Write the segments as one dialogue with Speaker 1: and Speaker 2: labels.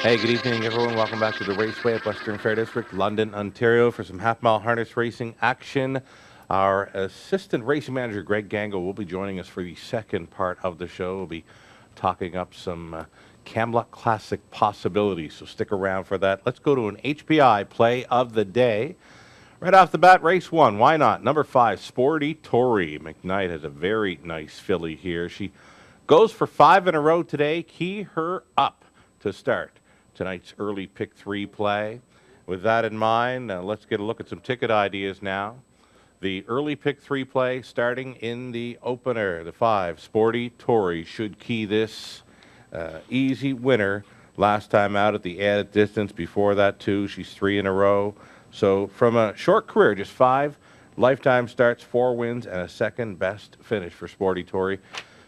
Speaker 1: Hey, good evening, everyone. Welcome back to the Raceway at Western Fair District, London, Ontario, for some half-mile harness racing action. Our assistant racing manager, Greg Gangle, will be joining us for the second part of the show. We'll be talking up some Camelot Classic possibilities, so stick around for that. Let's go to an HPI play of the day. Right off the bat, race one. Why not? Number 5, Sporty Tory. McKnight has a very nice filly here. She goes for 5 in a row today. Key her up to start tonight's early pick 3 play. With that in mind, let's get a look at some ticket ideas now. The early pick 3 play starting in the opener. The 5, Sporty Tory, should key this easy winner. Last time out at the added distance. Before that, too, she's 3 in a row. So from a short career, just 5 lifetime starts, 4 wins, and a second best finish for Sporty Tory.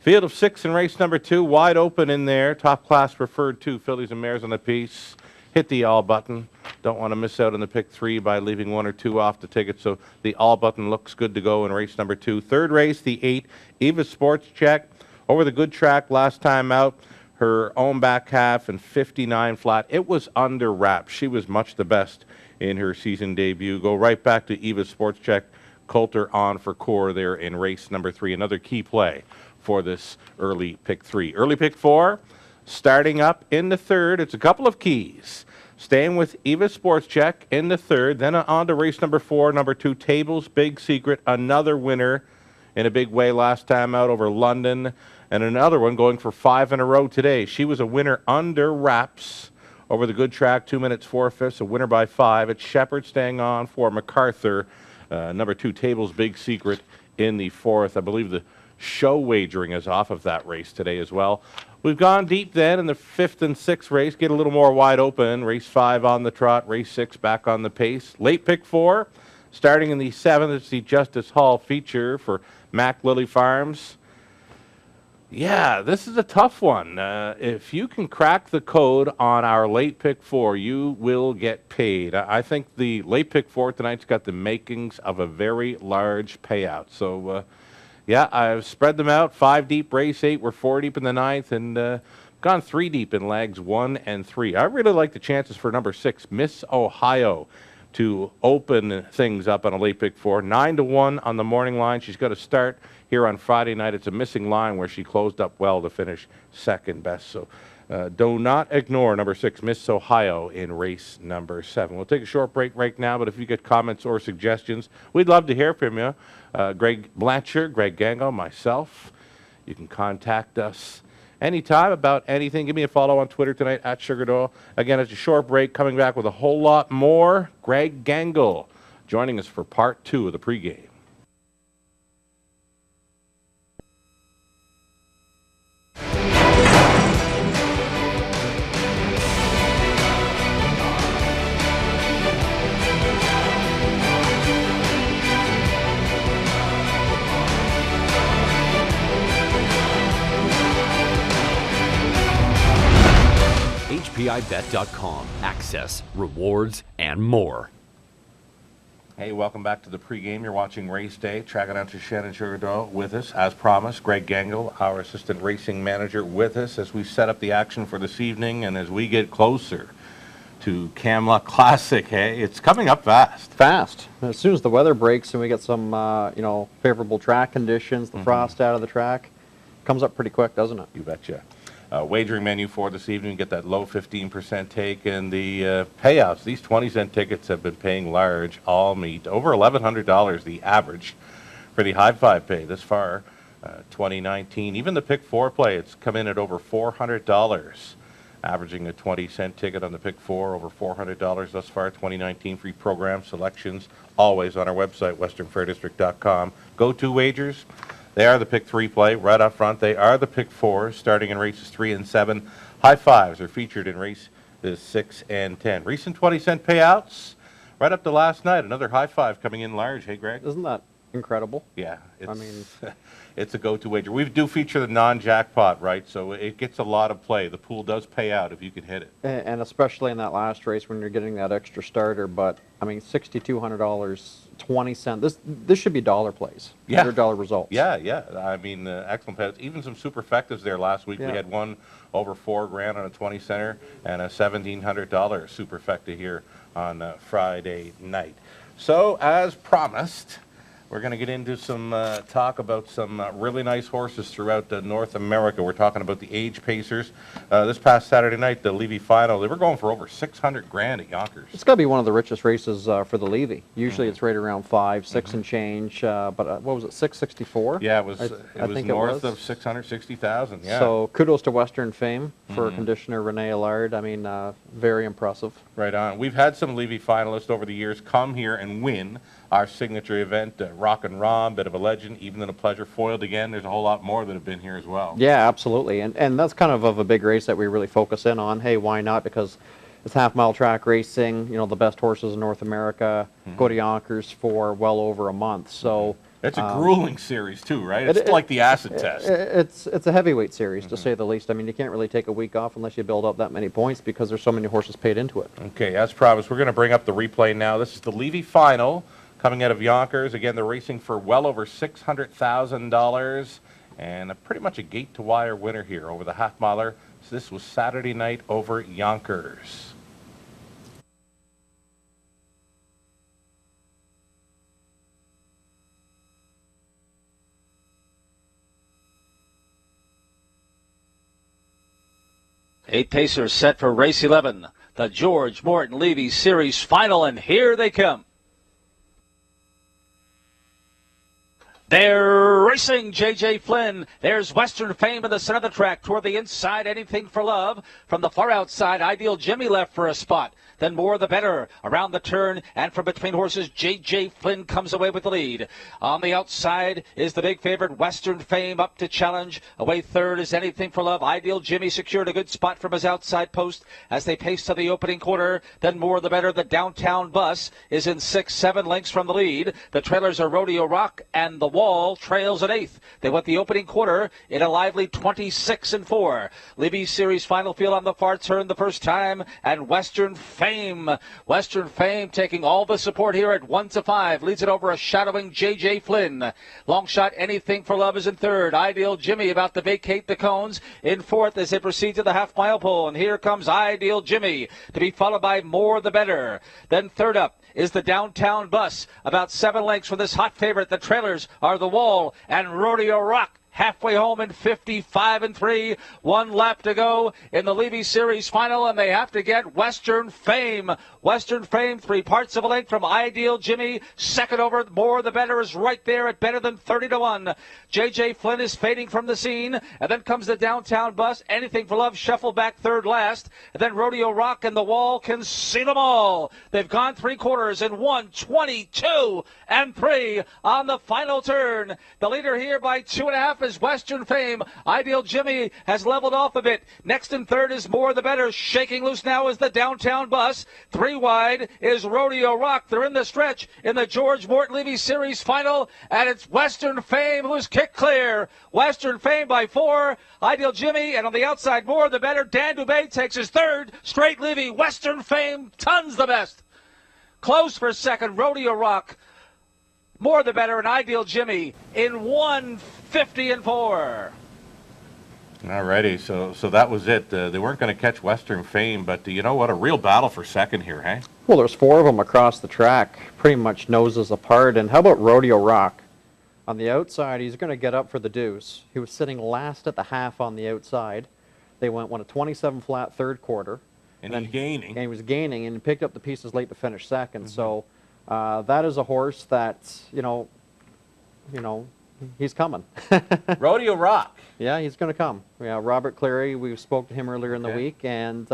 Speaker 1: Field of 6 in race number 2, wide open in there. Top class preferred 2, fillies and mares on the piece. Hit the all button. Don't want to miss out on the pick 3 by leaving 1 or 2 off the ticket. So the all button looks good to go in race number 2. Third race, the 8, Eva Sports Check. Over the good track last time out. Her own back half and 59 flat. It was under wraps. She was much the best in her season debut. Go right back to Eva Sports Check. Coulter on for core there in race number 3. Another key play for this early pick 3. Early pick 4, starting up in the third. It's a couple of keys. Staying with Eva Sports Check in the third. Then on to race number 4, number 2, Tables Big Secret. Another winner in a big way last time out over London. And another one going for 5 in a row today. She was a winner under wraps over the good track, 2 minutes 4/5, a winner by 5. It's Shepherd staying on for MacArthur. Number 2, Tables Big Secret in the 4th. I believe the show wagering is off of that race today as well. We've gone deep then in the 5th and 6th race. Get a little more wide open. Race 5 on the trot. Race 6 back on the pace. Late pick 4. Starting in the 7th, it's the Justice Hall feature for Mac Lily Farms. Yeah, this is a tough one. If you can crack the code on our late pick 4, you will get paid. I think the late pick 4 tonight's got the makings of a very large payout. So, yeah, I've spread them out. 5 deep, race 8. We're 4 deep in the 9th, and gone 3 deep in legs 1 and 3. I really like the chances for number 6, Miss Ohio, to open things up on a late pick 4. 9-1 on the morning line. She's got to start here on Friday night. It's a missing line where she closed up well to finish second best. So do not ignore number 6, Miss Ohio, in race number 7. We'll take a short break right now, but if you get comments or suggestions, we'd love to hear from you. Greg Blanchard, Greg Gangle, myself. You can contact us anytime about anything. Give me a follow on Twitter tonight at Sugar Doyle. Again, it's a short break. Coming back with a whole lot more. Greg Gangle joining us for part 2 of the pregame.
Speaker 2: HPIBet.com. Access, rewards, and more.
Speaker 1: Hey, welcome back to the pregame. You're watching Race Day. Track Announcer Shannon Sugar Doyle with us, as promised. Greg Gangle, our assistant racing manager, with us as we set up the action for this evening and as we get closer to Camelot Classic. Hey, it's coming up fast.
Speaker 3: Fast. As soon as the weather breaks and we get some, favorable track conditions, the frost out of the track, comes up pretty quick, doesn't it?
Speaker 1: You betcha. Wagering menu for this evening, get that low 15% take, and the payouts. These 20-cent tickets have been paying large all meet. Over $1,100 the average for the high five pay this far, 2019. Even the pick 4 play, it's come in at over $400, averaging a 20-cent ticket on the pick 4, over $400 thus far, 2019. Free program selections, always on our website, westernfairdistrict.com. Go-to wagers. They are the pick 3 play right up front. They are the pick 4, starting in races 3 and 7. High fives are featured in races 6 and 10. Recent 20-cent payouts right up to last night. Another high five coming in large. Hey, Greg?
Speaker 3: Isn't that incredible?
Speaker 1: Yeah. it's a go-to wager. We do feature the non-jackpot, right? So it gets a lot of play. The pool does pay out if you can hit it.
Speaker 3: And especially in that last race when you're getting that extra starter. But I mean, $6,200, 20 cents. This should be dollar plays.
Speaker 1: Yeah.
Speaker 3: $100 results.
Speaker 1: Yeah, yeah. I mean, excellent pets. Even some superfectas there last week.
Speaker 3: Yeah.
Speaker 1: We had one over $4,000 on a 20 center and a $1,700 superfecta here on Friday night. So, as promised, we're going to get into some talk about some really nice horses throughout North America. We're talking about the age pacers. This past Saturday night, the Levy final, they were going for over $600,000 at Yonkers.
Speaker 3: It's got to be one of the richest races for the Levy. Usually it's right around 5, 6 and change. But what was it, 664?
Speaker 1: Yeah, it was.
Speaker 3: I think
Speaker 1: north
Speaker 3: it
Speaker 1: of 660,000. Yeah.
Speaker 3: So kudos to Western Fame for conditioner Renee Allard. I mean, very impressive.
Speaker 1: Right on. We've had some Levy finalists over the years come here and win our signature event, Rock and Rom, bit of a legend, even in a pleasure, foiled again. There's a whole lot more that have been here as well.
Speaker 3: Yeah, absolutely. And that's kind of a big race that we really focus in on. Hey, why not? Because it's half-mile track racing. You know, the best horses in North America go to Yonkers for well over a month. So
Speaker 1: it's a grueling series too, right? It's like the acid test.
Speaker 3: It's a heavyweight series, to say the least. I mean, you can't really take a week off unless you build up that many points because there's so many horses paid into it.
Speaker 1: Okay, as promised, we're going to bring up the replay now. This is the Levy final coming out of Yonkers. Again, they're racing for well over $600,000 and pretty much a gate-to-wire winner here over the half-miler. So this was Saturday night over Yonkers.
Speaker 4: Eight pacers set for race 11, the George Morton Levy Series final, and here they come. They're racing. J.J. Flynn. There's Western Fame in the center of the track. Toward the inside, Anything for Love. From the far outside, Ideal Jimmy left for a spot. Then More the Better. Around the turn and from between horses, J.J. Flynn comes away with the lead. On the outside is the big favorite, Western Fame, up to challenge. Away third is Anything for Love. Ideal Jimmy secured a good spot from his outside post as they pace to the opening quarter. Then More the Better. The Downtown Bus is in 6-7 lengths from the lead. The trailers are Rodeo Rock and The Wall trails at eighth. They went the opening quarter in a lively 26-4. Libby Series final field on the far turn the first time, and Western Fame taking all the support here at 1-5, leads it over a shadowing J.J. Flynn. Long shot Anything for Love is in third. Ideal Jimmy about to vacate the cones in fourth as they proceed to the half-mile pole, and here comes Ideal Jimmy to be followed by More the Better. Then third up is the Downtown Bus, about 7 lengths from this hot favorite. The trailers are The Wall and Rodeo Rock. Halfway home in 55-3. 1 lap to go in the Levy Series final, and they have to get Western Fame. Western Fame, 3 parts of a length from Ideal Jimmy. Second over, More the Better is right there at better than 30-1. J.J. Flynn is fading from the scene, and then comes the Downtown Bus. Anything for Love, shuffle back third last, and then Rodeo Rock and The Wall can see them all. They've gone 3 quarters in 1:22-3 on the final turn. The leader here by 2.5 is Western Fame. Ideal Jimmy has leveled off a bit. Next and third is More the Better. Shaking loose now is the Downtown Bus. 3 wide is Rodeo Rock. They're in the stretch in the George Morton Levy Series final, and it's Western Fame who's kicked clear. Western Fame by 4. Ideal Jimmy, and on the outside, More the Better. Dan Dubé takes his third straight Levy. Western Fame, tons the best. Close for second, Rodeo Rock. More the Better, and Ideal Jimmy in 1:50-4.
Speaker 1: Alrighty, so that was it. They weren't going to catch Western Fame, but you know what? A real battle for second here, hey?
Speaker 3: Well, there's 4 of them across the track, pretty much noses apart. And how about Rodeo Rock? On the outside, he's going to get up for the deuce. He was sitting last at the half on the outside. They won a 27 flat third quarter.
Speaker 1: And he's gaining.
Speaker 3: And he was gaining and picked up the pieces late to finish second. So that is a horse that, you know, he's coming.
Speaker 1: Rodeo Rock.
Speaker 3: Yeah, he's going to come. Yeah, Robert Cleary, we spoke to him earlier in the week, and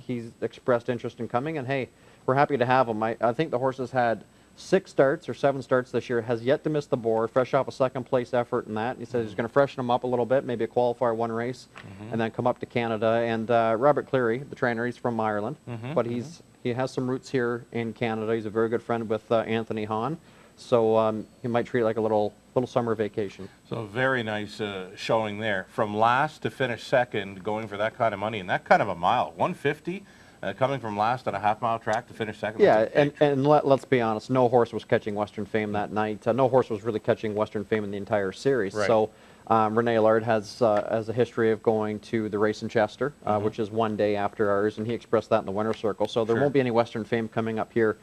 Speaker 3: he's expressed interest in coming. And, hey, we're happy to have him. I think the horse has had 6 starts or 7 starts this year, has yet to miss the board, fresh off a second-place effort in that. He says he's going to freshen him up a little bit, maybe a qualifier 1 race, and then come up to Canada. And Robert Cleary, the trainer, he's from Ireland, but he has some roots here in Canada. He's a very good friend with Anthony Hahn. So he might treat it like a little little summer vacation.
Speaker 1: So very nice showing there. From last to finish second, going for that kind of money and that kind of a mile, 150, coming from last on a half-mile track to finish second.
Speaker 3: Yeah, and let's be honest, no horse was catching Western Fame that night. No horse was really catching Western Fame in the entire series.
Speaker 1: Right.
Speaker 3: So Renee Allard has a history of going to the race in Chester, which is one day after ours, and he expressed that in the winner's circle. So there won't be any Western Fame coming up here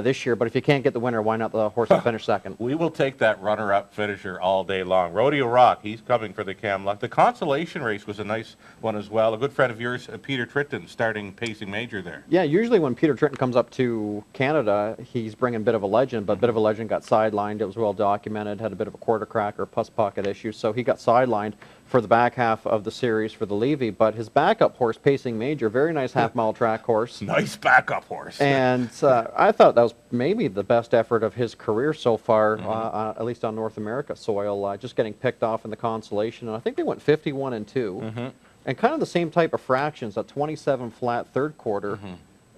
Speaker 3: this year, but if you can't get the winner, why not the horse to finish second?
Speaker 1: We will take that runner-up finisher all day long. Rodeo Rock, he's coming for the Cam Luck. The consolation race was a nice one as well. A good friend of yours, Peter Tritton, starting pacing major there.
Speaker 3: Yeah, usually when Peter Tritton comes up to Canada, he's bringing Bit of a Legend, but Bit of a Legend got sidelined. It was well documented, had a bit of a quarter crack or pus pocket issue, so he got sidelined for the back half of the series for the Levy. But his backup horse, Pacing Major, very nice half-mile track horse.
Speaker 1: Nice backup horse.
Speaker 3: And I thought that was maybe the best effort of his career so far, at least on North America soil, just getting picked off in the consolation. And I think they went 51 and 2. And kind of the same type of fractions, a 27 flat third quarter.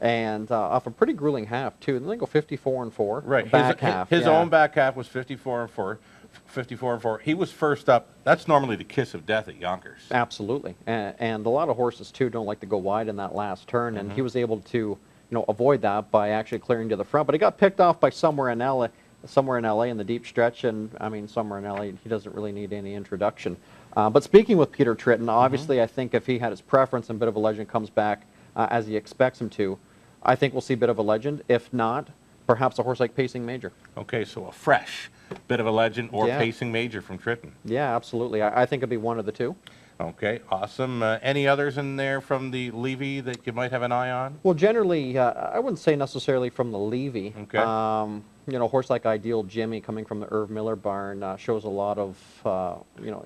Speaker 3: And off a pretty grueling half, too. And then they go 54 and 4.
Speaker 1: Right.
Speaker 3: Back half.
Speaker 1: His own back half was 54 and 4. 54 and 4. He was first up. That's normally the kiss of death at Yonkers.
Speaker 3: Absolutely. And a lot of horses, too, don't like to go wide in that last turn. And he was able to, avoid that by actually clearing to the front. But he got picked off by somewhere in LA in the deep stretch. And, I mean, somewhere in LA, he doesn't really need any introduction. But speaking with Peter Tritton, obviously, I think if he had his preference and Bit of a Legend comes back as he expects him to, I think we'll see Bit of a Legend. If not, perhaps a horse like Pacing Major.
Speaker 1: Okay, so a fresh Bit of a Legend or Pacing Major from Tritton.
Speaker 3: Yeah, absolutely. I think it'll be one of the two.
Speaker 1: Okay, awesome. Any others in there from the Levy that you might have an eye on?
Speaker 3: Well, generally, I wouldn't say necessarily from the Levy.
Speaker 1: Okay.
Speaker 3: A horse like Ideal Jimmy coming from the Irv Miller barn shows a lot of,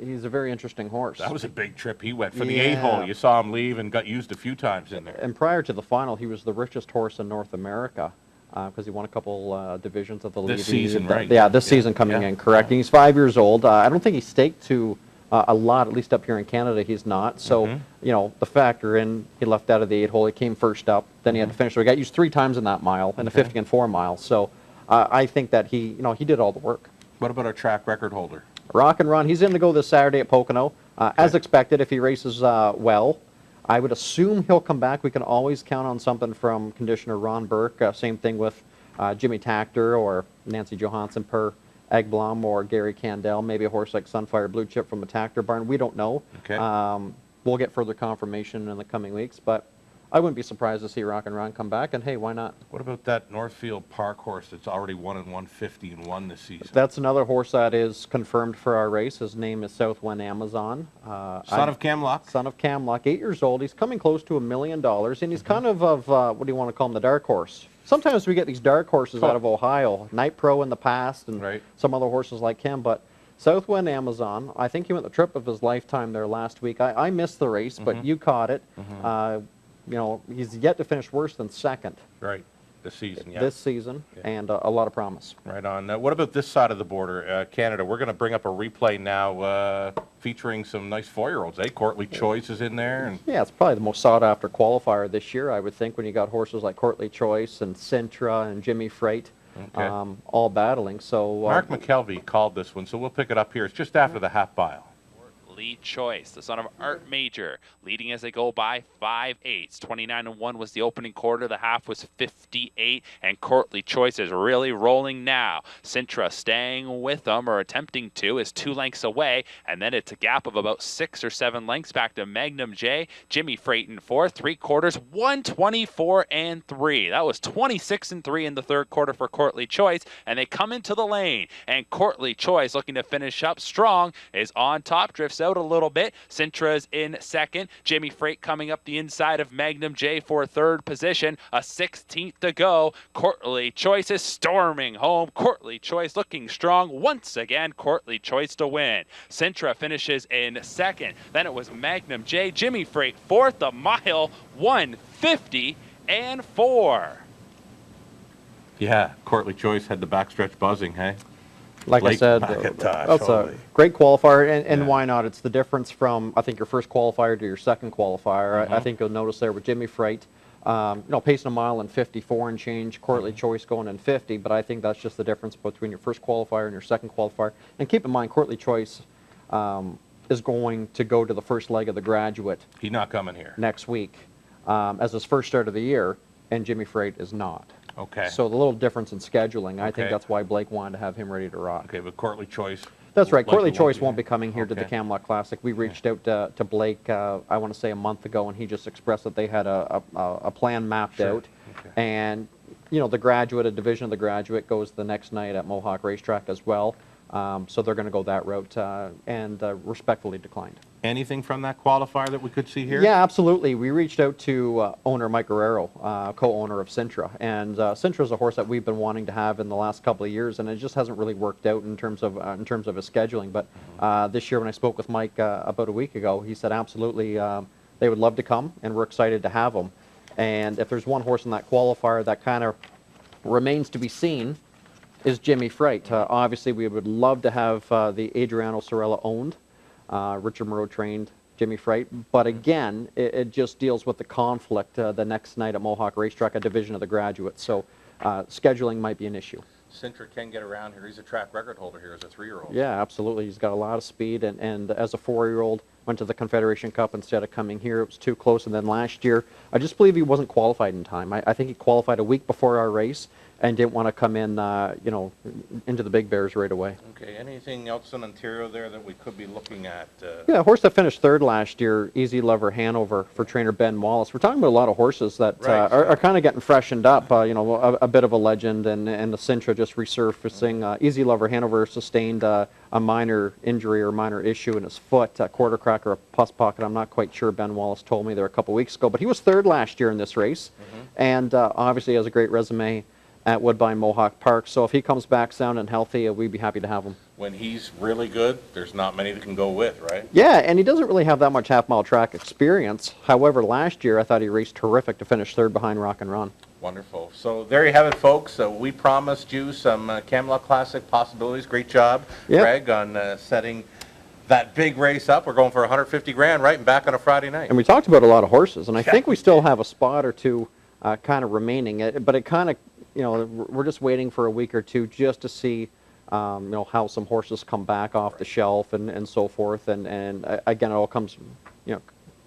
Speaker 3: he's a very interesting horse.
Speaker 1: That was a big trip he went for the 8-hole. You saw him leave and got used a few times in there.
Speaker 3: And prior to the final, he was the richest horse in North America. Because he won a couple divisions of the Levy.
Speaker 1: This season, right?
Speaker 3: Yeah, this season coming in, correct. And he's 5 years old. I don't think he's staked to a lot, at least up here in Canada, he's not. So, the factor in, he left out of the 8-hole, he came first up, then he had to finish. So he got used 3 times in that mile, in the 50 and 4 miles. So I think that he did all the work.
Speaker 1: What about our track record holder?
Speaker 3: Rock and Run, he's in to go this Saturday at Pocono. As expected, if he races well, I would assume he'll come back. We can always count on something from conditioner Ron Burke. Same thing with Jimmy Takter or Nancy Johansson per Eggblom or Gary Candell. Maybe a horse like Sunfire Blue Chip from the Takter barn. We don't know.
Speaker 1: Okay.
Speaker 3: We'll get further confirmation in the coming weeks, but I wouldn't be surprised to see Rock and Ron come back, and hey, why not?
Speaker 1: What about that Northfield Park horse that's already won in 150 and won this season?
Speaker 3: That's another horse that is confirmed for our race. His name is Southwind Amazon.
Speaker 1: Son of Cam Luck?
Speaker 3: Son of Cam Luck, 8 years old. He's coming close to $1 million, and he's kind of what do you want to call him, the dark horse. Sometimes we get these dark horses out of Ohio, Night Pro in the past, and some other horses like him, but Southwind Amazon, I think he went the trip of his lifetime there last week. I missed the race, but you caught it. He's yet to finish worse than second.
Speaker 1: Right, this season, yeah.
Speaker 3: This season, and a lot of promise.
Speaker 1: Right on. What about this side of the border, Canada? We're going to bring up a replay now featuring some nice 4-year-olds. Courtly Choice is in there. And
Speaker 3: yeah, it's probably the most sought-after qualifier this year, I would think, when you got horses like Courtly Choice and Sintra and Jimmy Freight all battling. So
Speaker 1: Mark McKelvey called this one, so we'll pick it up here. It's just after the half mile.
Speaker 5: Lee Choice, the son of Art Major, leading as they go by 5/8. 29-1 was the opening quarter. The half was 58, and Courtly Choice is really rolling now. Sintra staying with them, or attempting to, is 2 lengths away, and then it's a gap of about 6 or 7 lengths back to Magnum J. Jimmy Freight in 4th, 3 quarters, 124-3. That was 26-3 in the third quarter for Courtly Choice, and they come into the lane, and Courtly Choice, looking to finish up strong, is on top, drifts out a little bit. Sintra's in second. Jimmy Freight coming up the inside of Magnum J for third position. A 16th to go. Courtly Choice is storming home. Courtly Choice looking strong once again. Courtly Choice to win. Sintra finishes in second. Then it was Magnum J. Jimmy Freight fourth. A mile 150-4.
Speaker 1: Yeah, Courtly Choice had the backstretch buzzing, hey?
Speaker 3: Like I said, that's a great qualifier, and why not? It's the difference from, I think, your first qualifier to your second qualifier. I think you'll notice there with Jimmy Freight, pacing a mile in 54 and change, Courtly Choice going in 50, but I think that's just the difference between your first qualifier and your second qualifier. And keep in mind, Courtly Choice is going to go to the first leg of the graduate
Speaker 1: He's not coming here.
Speaker 3: next week as his first start of the year, and Jimmy Freight is not.
Speaker 1: Okay.
Speaker 3: So the little difference in scheduling, I
Speaker 1: Okay.
Speaker 3: think that's why Blake wanted to have him ready to rock.
Speaker 1: Okay, but Courtly Choice.
Speaker 3: That's right.
Speaker 1: likely
Speaker 3: Courtly Choice won't
Speaker 1: here.
Speaker 3: be coming here to the
Speaker 1: Okay.
Speaker 3: Camelot Classic. We reached out to Blake, I want to say a month ago, and he just expressed that they had a plan mapped
Speaker 1: Sure.
Speaker 3: out.
Speaker 1: Okay.
Speaker 3: And, the graduate, a division of the graduate goes the next night at Mohawk Racetrack as well. So they're going to go that route and respectfully declined.
Speaker 1: Anything from that qualifier that we could see here?
Speaker 3: Yeah, absolutely. We reached out to owner Mike Guerrero, co-owner of Sintra, and Sintra is a horse that we've been wanting to have in the last couple of years, and it just hasn't really worked out in terms of his scheduling. But this year, when I spoke with Mike about a week ago, he said absolutely they would love to come, and we're excited to have him. And if there's one horse in that qualifier that kind of remains to be seen, is Jimmy Freight. Obviously, we would love to have the Adriano Sorella owned. Richard Moreau trained Jimmy Freight, but again, it just deals with the conflict the next night at Mohawk Racetrack, a division of the graduates. So scheduling might be an issue.
Speaker 1: Sintra can get around here. He's a track record holder here as a 3-year-old.
Speaker 3: Yeah, absolutely. He's got a lot of speed, and as a 4-year-old, went to the Confederation Cup instead of coming here. It was too close, and then last year, I just believe he wasn't qualified in time. I think he qualified a week before our race and didn't want to come in, into the Big Bears right away.
Speaker 1: Okay, anything else in Ontario there that we could be looking at?
Speaker 3: Yeah, a horse that finished third last year, Easy Lover Hanover, for trainer Ben Wallace. We're talking about a lot of horses that
Speaker 1: Right.
Speaker 3: are kind of getting freshened up. A bit of a legend, and the Sintra just resurfacing. Easy Lover Hanover sustained a minor injury or minor issue in his foot, a quarter crack or a pus pocket. I'm not quite sure. Ben Wallace told me there a couple weeks ago, but he was third last year in this race, and obviously has a great resume at Woodbine Mohawk Park. So if he comes back sound and healthy, we'd be happy to have him.
Speaker 1: When he's really good, there's not many that can go with, right?
Speaker 3: Yeah, and he doesn't really have that much half-mile track experience. However, last year I thought he raced terrific to finish third behind Rock and Run.
Speaker 1: Wonderful. So there you have it, folks. We promised you some Camelot Classic possibilities. Great job,
Speaker 3: Yep.
Speaker 1: Greg, on setting that big race up. We're going for 150 grand, right, and back on a Friday night.
Speaker 3: And we talked about a lot of horses, and I
Speaker 1: Yeah.
Speaker 3: think we still have a spot or two kind of remaining. But it kind of, we're just waiting for a week or two just to see, how some horses come back off the shelf and so forth. And again, it all comes,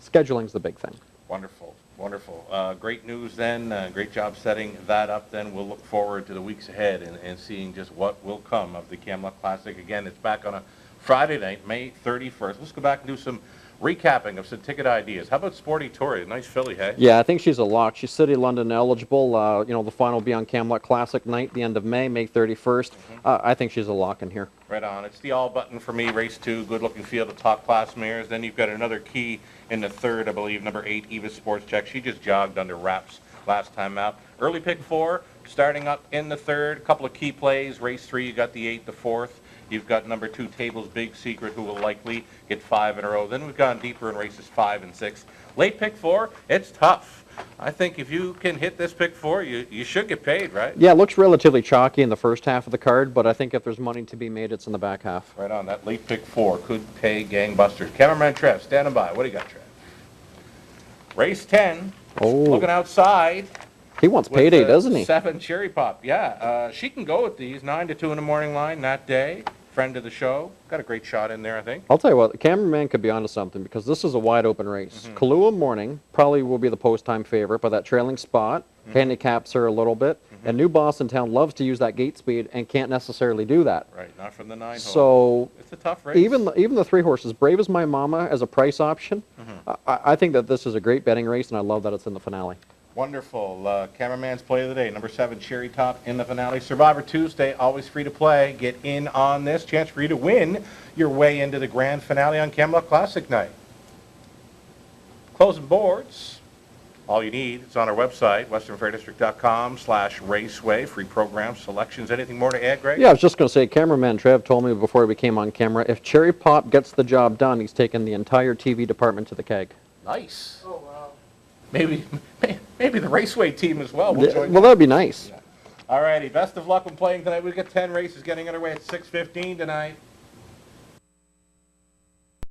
Speaker 3: scheduling's the big thing.
Speaker 1: Wonderful, wonderful. Great news then. Great job setting that up then. We'll look forward to the weeks ahead and seeing just what will come of the Camelot Classic. Again, it's back on a Friday night, May 31st. Let's go back and do some recapping of some ticket ideas. How about Sporty Tori? Nice filly, hey?
Speaker 3: Yeah, I think she's a lock. She's City London eligible. The final will be on Camelot Classic night, the end of May, May 31st. I think she's a lock in here.
Speaker 1: Right on. It's the all button for me. Race 2, good-looking field of top-class mares. Then you've got another key in the third, I believe, number 8, Eva Sports Check. She just jogged under wraps last time out. Early pick 4, starting up in the third. A couple of key plays. Race 3, you got the 8, the 4th. You've got number 2, Table's Big Secret, who will likely get 5 in a row. Then we've gone deeper in races 5 and 6. Late pick 4, it's tough. I think if you can hit this pick 4, you should get paid, right?
Speaker 3: Yeah, it looks relatively chalky in the first half of the card, but I think if there's money to be made, it's in the back half.
Speaker 1: Right on. That late pick 4 could pay gangbusters. Cameraman Trev, standing by. What do you got, Trev? Race 10.
Speaker 3: Oh.
Speaker 1: Looking outside.
Speaker 3: He wants
Speaker 1: with
Speaker 3: payday,
Speaker 1: the
Speaker 3: doesn't he?
Speaker 1: 7 Cherry Pop. Yeah, she can go with these 9 to 2 in the morning line that day. Friend of the show. Got a great shot in there, I think.
Speaker 3: I'll tell you what, the cameraman could be onto something because this is a wide open race. Kahlua Morning probably will be the post time favorite, but that trailing spot handicaps her a little bit. And New Boston Town loves to use that gate speed and can't necessarily do that.
Speaker 1: Right, not from the 9 hole.
Speaker 3: So
Speaker 1: It's a tough race.
Speaker 3: even the 3 horses, Brave as My Mama as a price option, I think that this is a great betting race, and I love that it's in the finale.
Speaker 1: Wonderful. Cameraman's play of the day, number 7, Cherry Top in the finale. Survivor Tuesday, always free to play. Get in on this. Chance for you to win your way into the grand finale on Camelot Classic night. Closing boards. All you need, it's on our website, westernfairdistrict.com/raceway. Free programs, selections. Anything more to add, Greg?
Speaker 3: Yeah, I was just going to say, cameraman Trev told me before we came on camera, if Cherry Pop gets the job done, he's taking the entire TV department to the keg.
Speaker 1: Nice. Oh, wow. Maybe the Raceway team as well will join.
Speaker 3: Well, that'd be nice.
Speaker 1: All righty. Best of luck when playing tonight. We've got 10 races getting underway at 6:15 tonight.